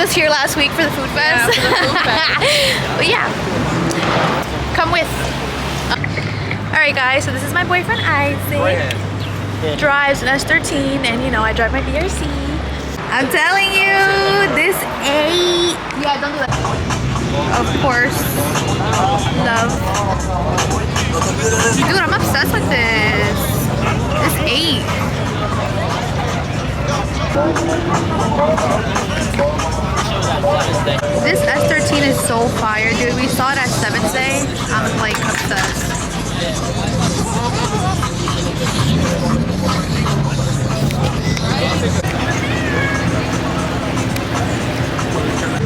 was here last week for the food fest. Yeah, for the food fest. But yeah, come with. Alright guys, so this is my boyfriend Isaac. Drives an S13 and you know I drive my BRZ. I'm telling you, this ate. Yeah, don't do that. Of course. Love. Dude, I'm obsessed with this. This ate. This S13 is so fire, dude. We saw it at 7th Day. I'm like obsessed.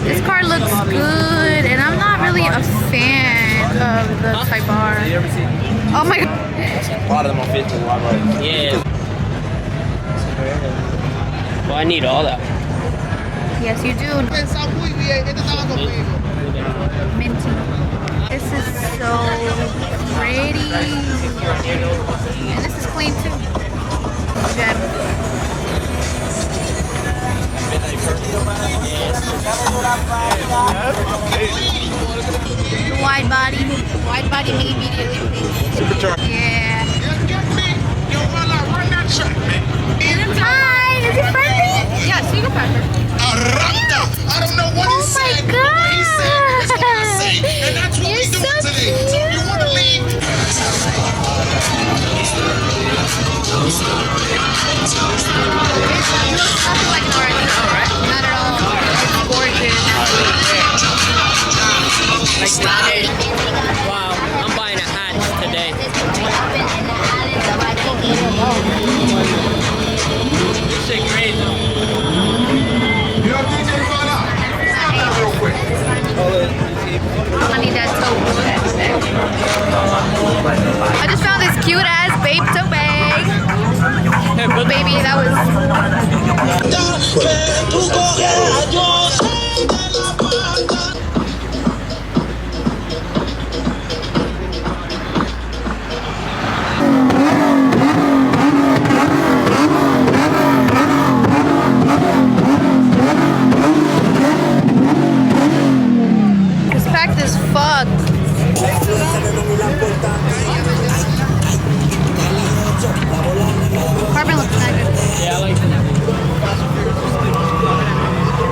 This car looks good, and I'm not really a fan of the Type R. Oh my god. A lot of them on Facebook. Yeah. Well, I need all that. Yes, you do. Minty. This is so pretty. And this is clean too. Gem. The wide body. Wide body me immediately, please. Supercharged. Yeah. Hi, is it friendly? Yeah, so you can pack her. I don't know what he said. Oh my god! He said, that's what I say. And that's what we doing today. So if you want to leave. Nothing like an original, right? Not at all. It's gorgeous. Wow, I'm buying a hat today. This is great though. You know, DJ, run up. Real quick. I need that tote. I just found this cute ass babe tote bag. Baby, that was. It's packed as fuck. Carbon looks not good. Yeah, I like that.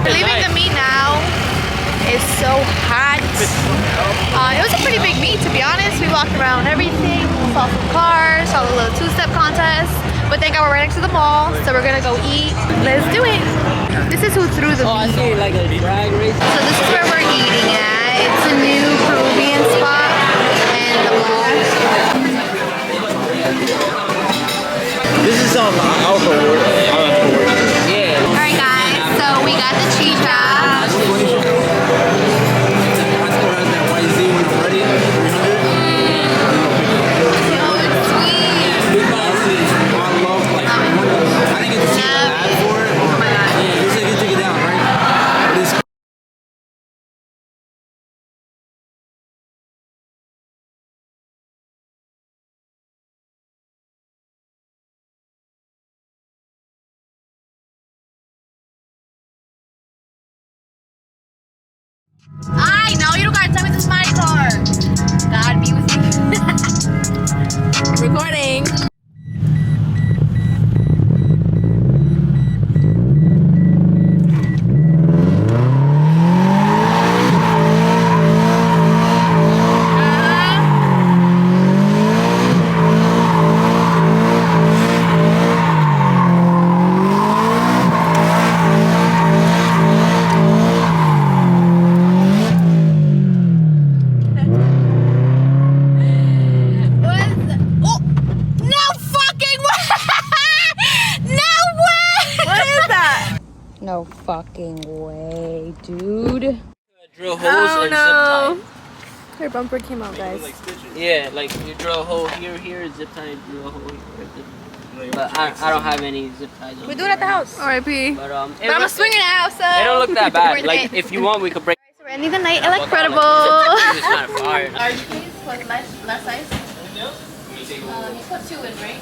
We're leaving the meet now. It's so hot. It was a pretty big meet, to be honest. We walked around everything, saw some cars, saw a little two-step contest. But thank God we're right next to the mall, so we're gonna go eat. Let's do it. This is who threw the Oh, I meat. see like a drag race. So this is where we're eating at. It's a new Peruvian spot in the mall. This is on Alpha World. Yeah. Alright guys, so we got the chicha. I know you don't gotta tell me this is my car. God be with you. Recording. No fucking way, dude. Drill holes and zip tie. Her bumper came out, guys. Yeah, like you drill a hole here, zip tie, and drill a hole here. But I don't have any zip ties. We do it at the house. R.I.P. But I'm a swinging house, so. They don't look that bad. Like if you want, we could break. So we're ending the night incredible. It's kind of fire. Large, please, with less size. You put 2 in, right?